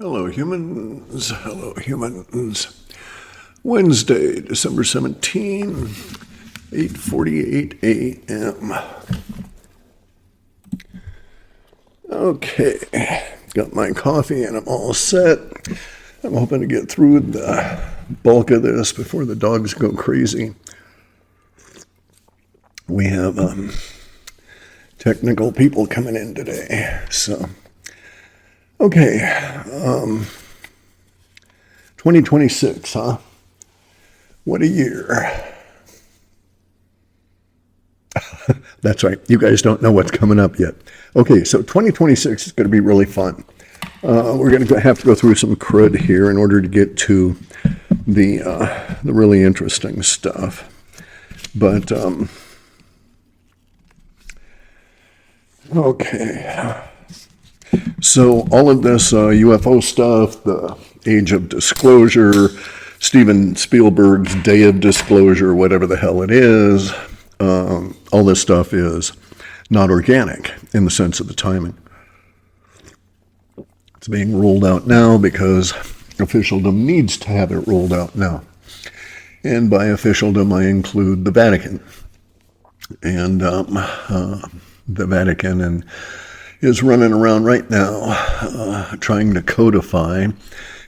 Hello, humans. Hello, humans. Wednesday, December 17, 8:48 a.m. Okay, got my coffee and I'm all set. I'm hoping to get through the bulk of this before the dogs go crazy. We have technical people coming in today, so... Okay, 2026, huh? What a year. That's right, you guys don't know what's coming up yet. Okay, so 2026 is going to be really fun. We're going to have to go through some crud here in order to get to the really interesting stuff. But, okay. So all of this UFO stuff, the age of disclosure, Steven Spielberg's day of disclosure, whatever the hell it is, all this stuff is not organic in the sense of the timing. It's being rolled out now because officialdom needs to have it rolled out now. And by officialdom, I include the Vatican. And the Vatican is running around right now trying to codify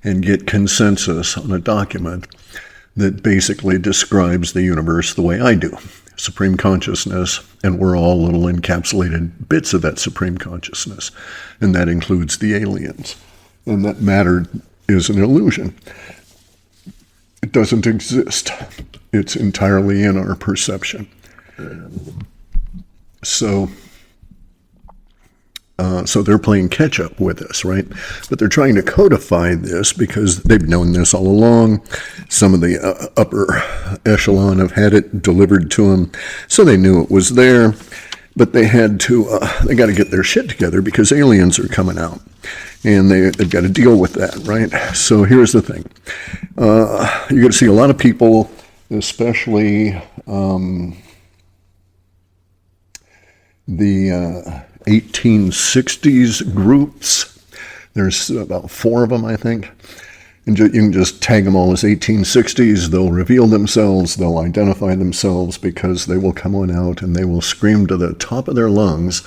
and get consensus on a document that basically describes the universe the way I do. Supreme consciousness, and we're all little encapsulated bits of that supreme consciousness, and that includes the aliens. And that matter is an illusion. It doesn't exist. It's entirely in our perception. So they're playing catch up with us, right? But they're trying to codify this because they've known this all along. Some of the upper echelon have had it delivered to them, so they knew it was there. But they had to, they got to get their shit together because aliens are coming out. And they've got to deal with that, right? So here's the thing. You're going to see a lot of people, especially the 1860s groups. There's about 4 of them, I think. And you can just tag them all as 1860s. They'll reveal themselves. They'll identify themselves because they will come on out and they will scream to the top of their lungs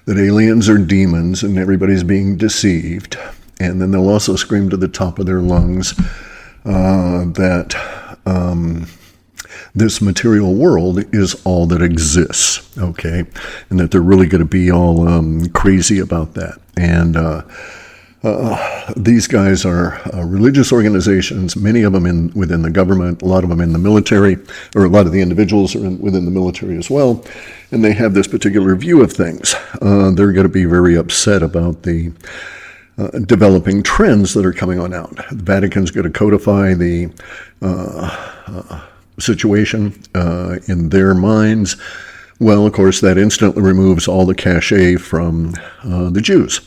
that aliens are demons and everybody's being deceived. And then they'll also scream to the top of their lungs that this material world is all that exists, okay? And that they're really going to be all crazy about that. And these guys are religious organizations, many of them within the government, a lot of them in the military, or a lot of the individuals are within the military as well. And they have this particular view of things. They're going to be very upset about the developing trends that are coming on out. The Vatican's going to codify the situation in their minds. Well, of course, that instantly removes all the cachet from the Jews,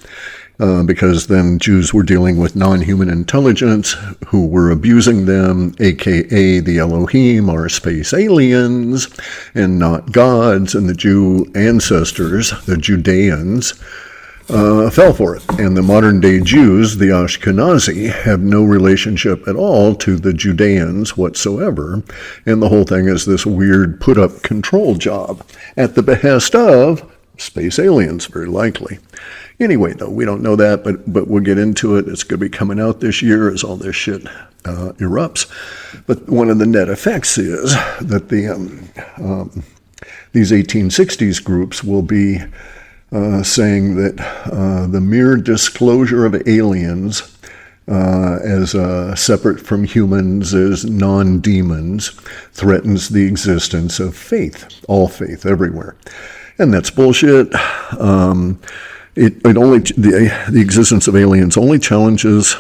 because then Jews were dealing with non-human intelligence who were abusing them, aka the Elohim are space aliens and not gods, and the Jew ancestors, the Judeans, fell for it. And the modern-day Jews, the Ashkenazi, have no relationship at all to the Judeans whatsoever. And the whole thing is this weird put-up control job at the behest of space aliens, very likely. Anyway, though, we don't know that, but we'll get into it. It's going to be coming out this year as all this shit erupts. But one of the net effects is that these 1860s groups will be saying that the mere disclosure of aliens as separate from humans, as non-demons, threatens the existence of faith, all faith, everywhere. And that's bullshit. The existence of aliens only challenges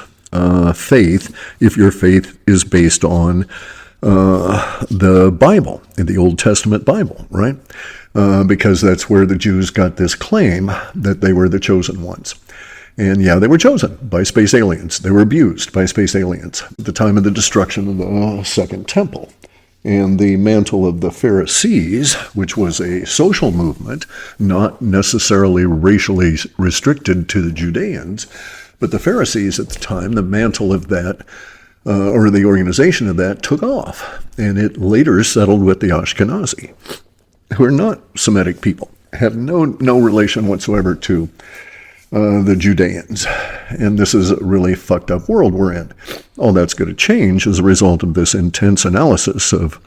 faith if your faith is based on the Bible, in the Old Testament Bible, right? Because that's where the Jews got this claim that they were the chosen ones. And yeah, they were chosen by space aliens. They were abused by space aliens at the time of the destruction of the Second Temple. And the mantle of the Pharisees, which was a social movement, not necessarily racially restricted to the Judeans, But the Pharisees at the time, the mantle of that, or the organization of that, took off. And it later settled with the Ashkenazi, who are not Semitic people, have no relation whatsoever to the Judeans. And this is a really fucked up world we're in. All that's going to change as a result of this intense analysis of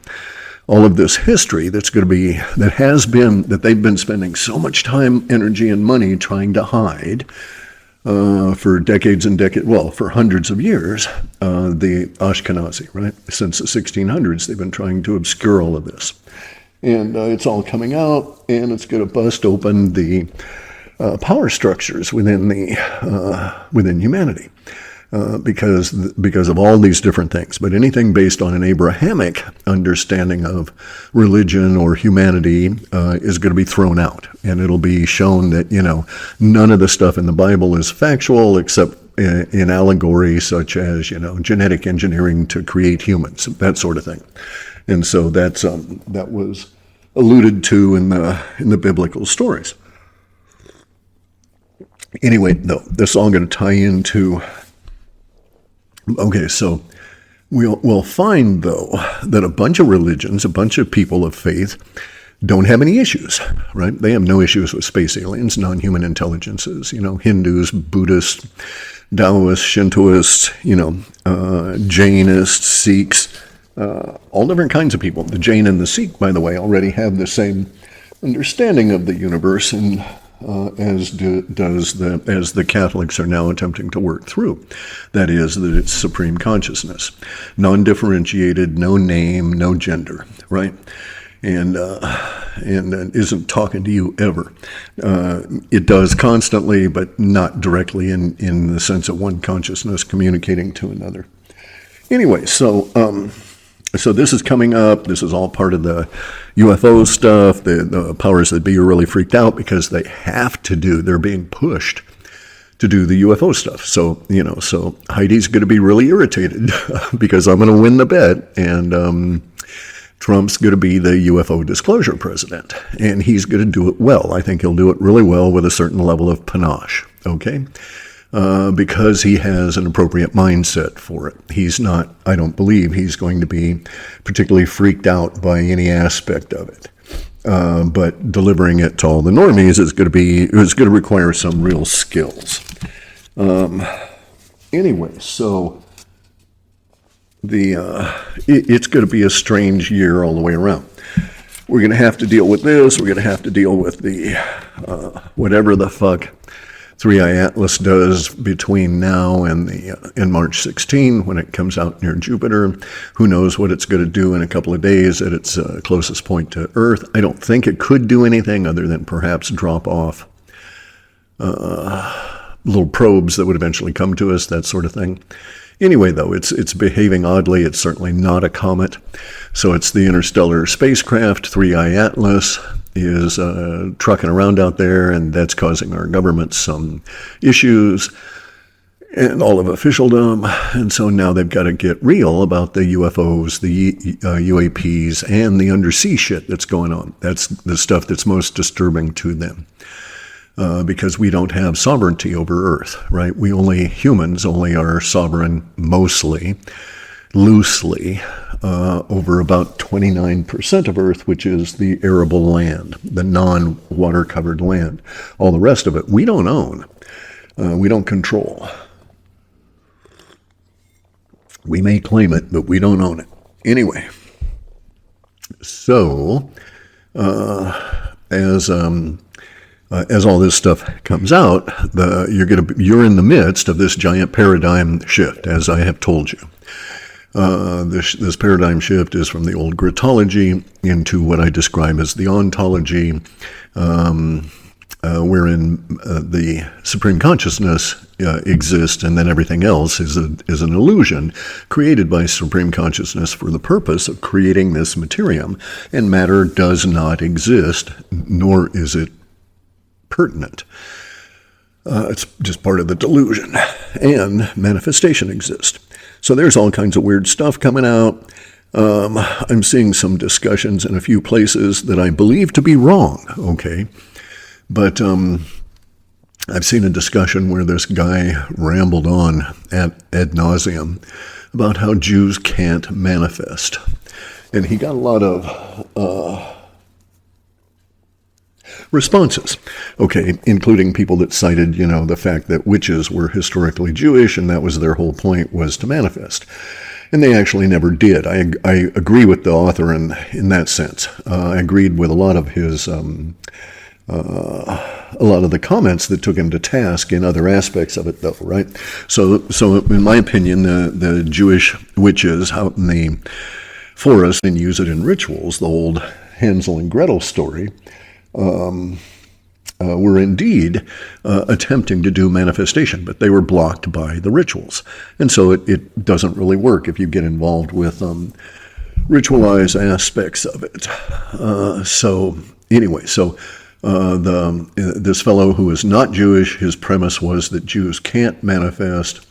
all of this history that they've been spending so much time, energy, and money trying to hide for decades and decades, well, for hundreds of years, the Ashkenazi, right? Since the 1600s, they've been trying to obscure all of this. And it's all coming out, and it's going to bust open the power structures within humanity. Because of all these different things. But anything based on an Abrahamic understanding of religion or humanity is going to be thrown out. And it'll be shown that, none of the stuff in the Bible is factual except in allegory such as, genetic engineering to create humans, that sort of thing. And so that was alluded to in the biblical stories. Anyway, though, this is all going to tie into... Okay, so we'll find, though, that a bunch of religions, a bunch of people of faith don't have any issues, right? They have no issues with space aliens, non-human intelligences, Hindus, Buddhists, Taoists, Shintoists, Jainists, Sikhs, all different kinds of people. The Jain and the Sikh, by the way, already have the same understanding of the universe and as the Catholics are now attempting to work through. That is, that it's supreme consciousness, non-differentiated, no name, no gender, right? And isn't talking to you ever. It does constantly, but not directly in the sense of one consciousness communicating to another. Anyway, so this is coming up. This is all part of the UFO stuff. The powers that be are really freaked out because they have to they're being pushed to do the UFO stuff. So, so Heidi's going to be really irritated because I'm going to win the bet. And Trump's going to be the UFO disclosure president. And he's going to do it well. I think he'll do it really well with a certain level of panache. Okay? Because he has an appropriate mindset for it. He's not, I don't believe he's going to be particularly freaked out by any aspect of it. But delivering it to all the normies is going to require some real skills. Anyway, so it's going to be a strange year all the way around. We're going to have to deal with this. We're going to have to deal with the whatever the fuck 3i Atlas does between now and March 16 when it comes out near Jupiter. Who knows what it's going to do in a couple of days at its closest point to Earth. I don't think it could do anything other than perhaps drop off little probes that would eventually come to us, that sort of thing. Anyway, though, it's behaving oddly. It's certainly not a comet. So it's the interstellar spacecraft, 3i Atlas, is trucking around out there, and that's causing our government some issues and all of officialdom. And so now they've got to get real about the UFOs, the UAPs, and the undersea shit that's going on. That's the stuff that's most disturbing to them. Because we don't have sovereignty over Earth, right? Humans only are sovereign mostly, loosely, over about 29% of Earth, which is the arable land, the non-water covered land. All the rest of it, we don't own. We don't control. We may claim it, but we don't own it. Anyway, so as all this stuff comes out, you're in the midst of this giant paradigm shift, as I have told you. This paradigm shift is from the old Gritology into what I describe as the ontology, wherein the supreme consciousness exists, and then everything else is an illusion created by supreme consciousness for the purpose of creating this materium, and matter does not exist, nor is it pertinent. It's just part of the delusion, and manifestation exists. So there's all kinds of weird stuff coming out. I'm seeing some discussions in a few places that I believe to be wrong, okay? But I've seen a discussion where this guy rambled on ad nauseum about how Jews can't manifest. And he got a lot of responses, okay, including people that cited, the fact that witches were historically Jewish, and that was their whole point, was to manifest. And they actually never did. I agree with the author in that sense. I agreed with a lot of his, a lot of the comments that took him to task in other aspects of it, though, right? So in my opinion, the Jewish witches out in the forest and use it in rituals, the old Hansel and Gretel story, were indeed attempting to do manifestation, but they were blocked by the rituals. And so it doesn't really work if you get involved with ritualized aspects of it. This fellow who is not Jewish, his premise was that Jews can't manifest.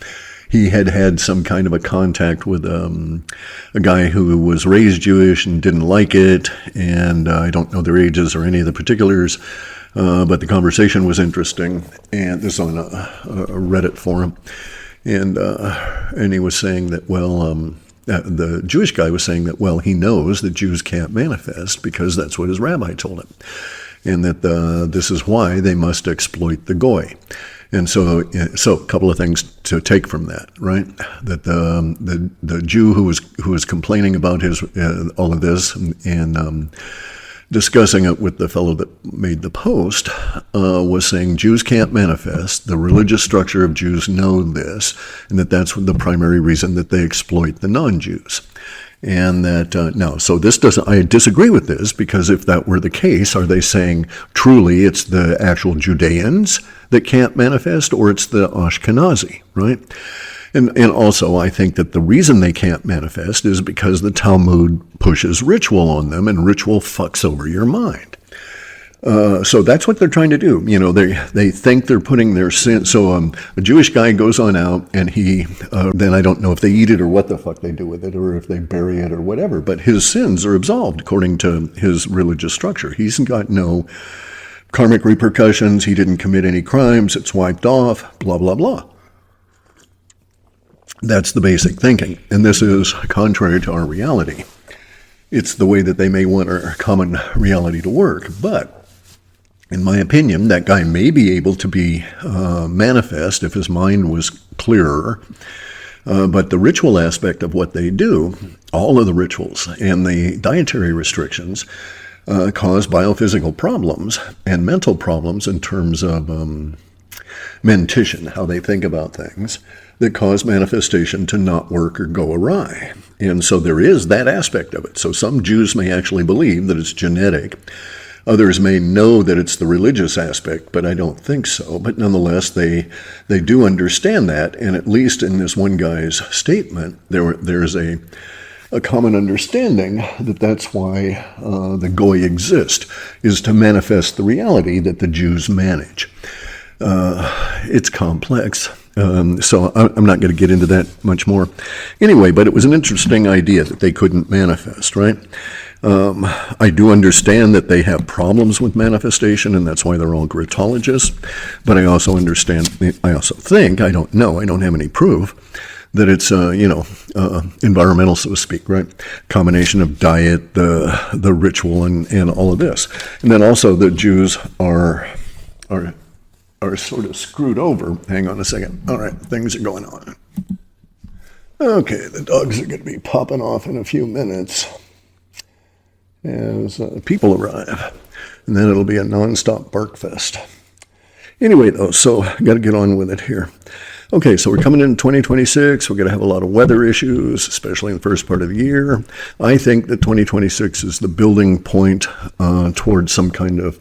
He had some kind of a contact with a guy who was raised Jewish and didn't like it, and I don't know their ages or any of the particulars, but the conversation was interesting, and this is on a Reddit forum, and he was saying that, the Jewish guy was saying that, he knows that Jews can't manifest because that's what his rabbi told him, and that this is why they must exploit the goy. And so a couple of things to take from that, right? That the Jew who was complaining about his all of this and discussing it with the fellow that made the post was saying Jews can't manifest. The religious structure of Jews know this, and that's the primary reason that they exploit the non-Jews. And that, I disagree with this, because if that were the case, are they saying truly it's the actual Judeans that can't manifest, or it's the Ashkenazi, right? And also, I think that the reason they can't manifest is because the Talmud pushes ritual on them, and ritual fucks over your mind. So that's what they're trying to do. They think they're putting their sin. So a Jewish guy goes on out, and he then I don't know if they eat it or what the fuck they do with it, or if they bury it or whatever. But his sins are absolved according to his religious structure. He's got no karmic repercussions. He didn't commit any crimes. It's wiped off. Blah blah blah. That's the basic thinking, and this is contrary to our reality. It's the way that they may want our common reality to work, but in my opinion, that guy may be able to be manifest if his mind was clearer. But the ritual aspect of what they do, all of the rituals and the dietary restrictions, cause biophysical problems and mental problems in terms of mentition, how they think about things, that cause manifestation to not work or go awry. And so there is that aspect of it. So some Jews may actually believe that it's genetic. Others may know that it's the religious aspect, but I don't think so. But nonetheless, they do understand that, and at least in this one guy's statement, there's a common understanding that that's why the goy exist, is to manifest the reality that the Jews manage. It's complex, so I'm not going to get into that much more. Anyway, but it was an interesting idea that they couldn't manifest, right? I do understand that they have problems with manifestation, and that's why they're all gritologists. But I also think, I don't know, I don't have any proof, that it's, environmental, so to speak, right? Combination of diet, the ritual, and all of this. And then also the Jews are sort of screwed over. Hang on a second. All right, things are going on. Okay, the dogs are going to be popping off in a few minutes as people arrive, and then it'll be a nonstop bark fest. Anyway, though, so I got to get on with it here. Okay, so we're coming into 2026. We're going to have a lot of weather issues, especially in the first part of the year. I think that 2026 is the building point towards some kind of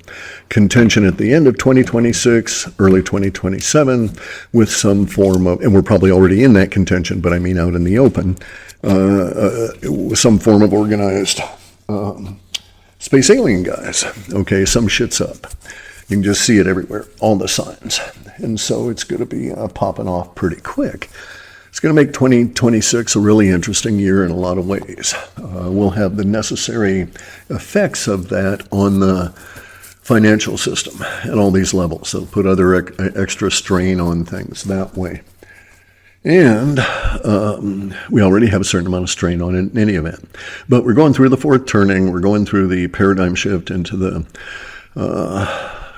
contention at the end of 2026, early 2027, with some form of, and we're probably already in that contention, but I mean out in the open, some form of organized space alien guys. Okay, some shit's up. You can just see it everywhere, all the signs. And so it's going to be popping off pretty quick. It's going to make 2026 a really interesting year in a lot of ways. We'll have the necessary effects of that on the financial system at all these levels. They'll put other extra strain on things that way. And we already have a certain amount of strain on it in any event. But we're going through the fourth turning. We're going through the paradigm shift into the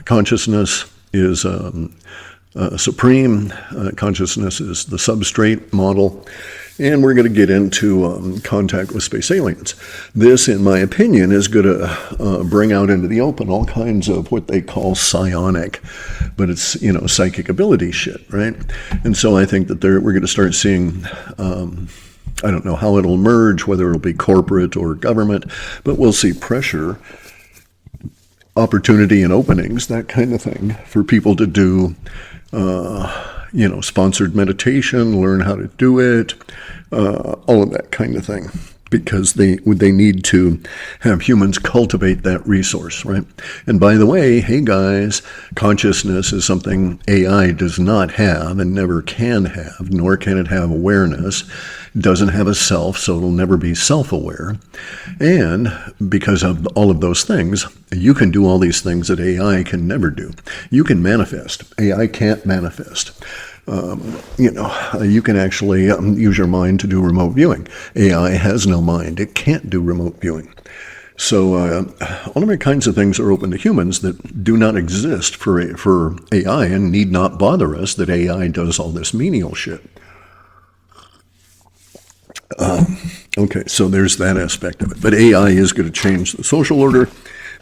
consciousness is supreme. Consciousness is the substrate model. And we're going to get into contact with space aliens. This, in my opinion, is going to bring out into the open all kinds of what they call psionic, but it's, psychic ability shit, right? And so I think that we're going to start seeing, I don't know how it'll emerge, whether it'll be corporate or government, but we'll see pressure, opportunity and openings, that kind of thing, for people to do sponsored meditation, learn how to do it, all of that kind of thing, because they need to have humans cultivate that resource, right? And by the way, hey guys, consciousness is something AI does not have and never can have, nor can it have awareness. It doesn't have a self, so it'll never be self-aware. And because of all of those things, you can do all these things that AI can never do. You can manifest. AI can't manifest. You can actually use your mind to do remote viewing. AI has no mind. It can't do remote viewing. So all different kinds of things are open to humans that do not exist for AI and need not bother us that AI does all this menial shit. Okay, so there's that aspect of it. But AI is going to change the social order,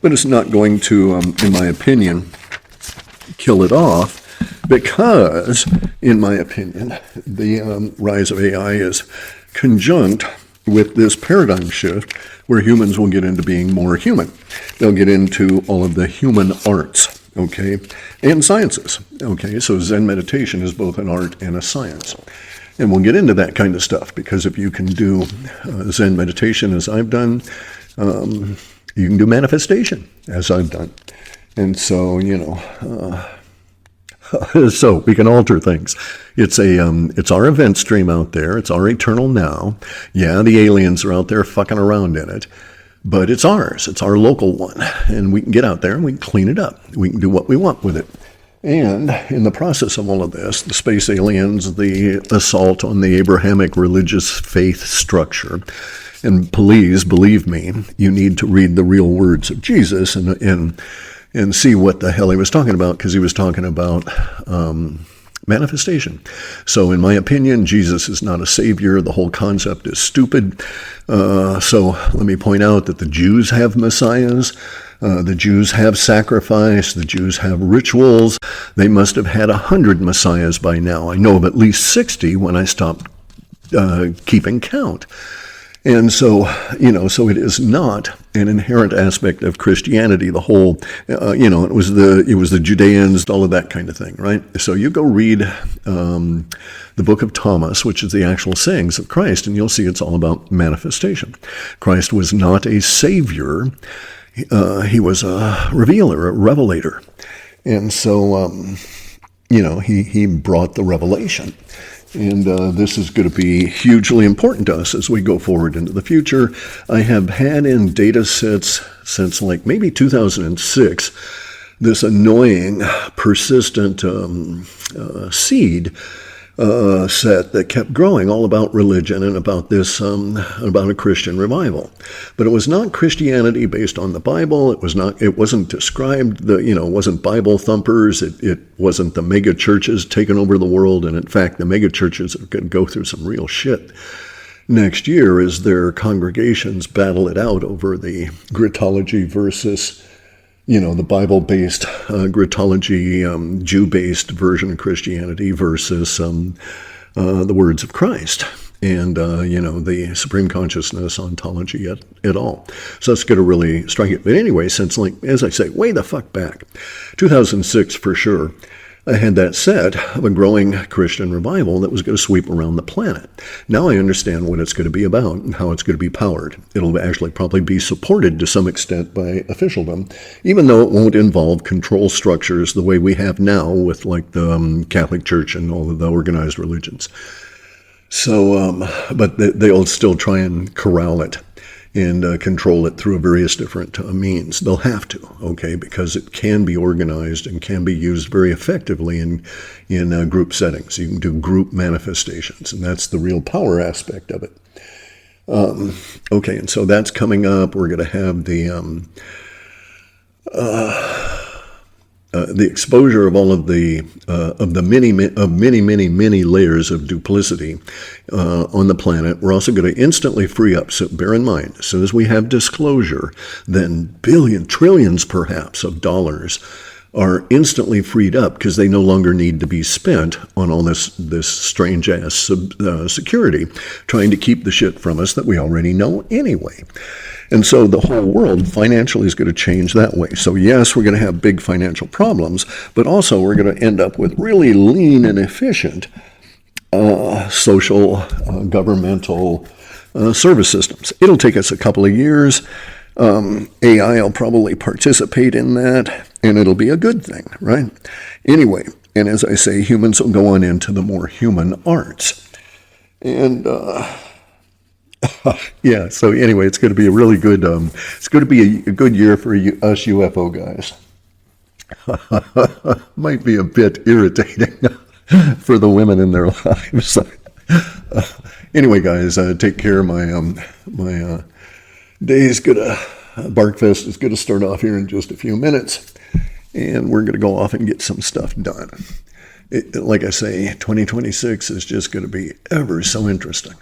but it's not going to, in my opinion, kill it off, because, in my opinion, the rise of AI is conjunct with this paradigm shift where humans will get into being more human. They'll get into all of the human arts, okay, and sciences, okay? So Zen meditation is both an art and a science. And we'll get into that kind of stuff, because if you can do Zen meditation as I've done, you can do manifestation as I've done. And so, so we can alter things. It's our event stream out there. It's our eternal now. Yeah, the aliens are out there fucking around in it, but it's ours. It's our local one. And we can get out there and we can clean it up. We can do what we want with it. And in the process of all of this, the space aliens, the assault on the Abrahamic religious faith structure, and please believe me, you need to read the real words of Jesus and see what the hell he was talking about, because he was talking about manifestation. So in my opinion, Jesus is not a savior. The whole concept is stupid. So let me point out that the Jews have messiahs. The Jews have sacrifice. The Jews have rituals. They must have had 100 messiahs by now. I know of at least 60 when I stopped keeping count. And so, so it is not an inherent aspect of Christianity. The whole, it was the Judeans, all of that kind of thing, right? So you go read the book of Thomas, which is the actual sayings of Christ, and you'll see it's all about manifestation. Christ was not a savior. He was a revealer, a revelator. And so, he brought the revelation. And this is going to be hugely important to us as we go forward into the future. I have had in data sets since maybe 2006, this annoying, persistent seed set that kept growing, all about religion and about this, about a Christian revival. But it was not Christianity based on the Bible. It wasn't described, it wasn't Bible thumpers. It wasn't the mega churches taking over the world. And in fact, the mega churches are going to go through some real shit next year as their congregations battle it out over the Gritology versus the Bible-based Gritology, Jew-based version of Christianity versus the words of Christ and, the supreme consciousness, ontology at all. So that's going to really strike it. But anyway, since, as I say, way the fuck back, 2006 for sure, I had that set of a growing Christian revival that was going to sweep around the planet. Now I understand what it's going to be about and how it's going to be powered. It'll actually probably be supported to some extent by officialdom, even though it won't involve control structures the way we have now with the Catholic Church and all of the organized religions. So, but they'll still try and corral it and control it through various different means. They'll have to, okay, because it can be organized and can be used very effectively in group settings. You can do group manifestations, and that's the real power aspect of it. Okay, and so that's coming up. We're going to have the exposure of all of the many layers of duplicity on the planet. We're also going to instantly free up. So bear in mind, as soon as we have disclosure, then trillions perhaps of dollars are instantly freed up because they no longer need to be spent on all this strange ass security, trying to keep the shit from us that we already know anyway. And so the whole world financially is going to change that way. So yes, we're going to have big financial problems, but also we're going to end up with really lean and efficient social, governmental service systems. It'll take us a couple of years. AI will probably participate in that, and it'll be a good thing, right? Anyway, and as I say, humans will go on into the more human arts. And yeah, so anyway, it's going to be a really good, it's going to be a good year for us UFO guys. Might be a bit irritating for the women in their lives. Anyway, guys, take care. My day is gonna, Barkfest is gonna start off here in just a few minutes, and we're gonna go off and get some stuff done. Like I say, 2026 is just gonna be ever so interesting.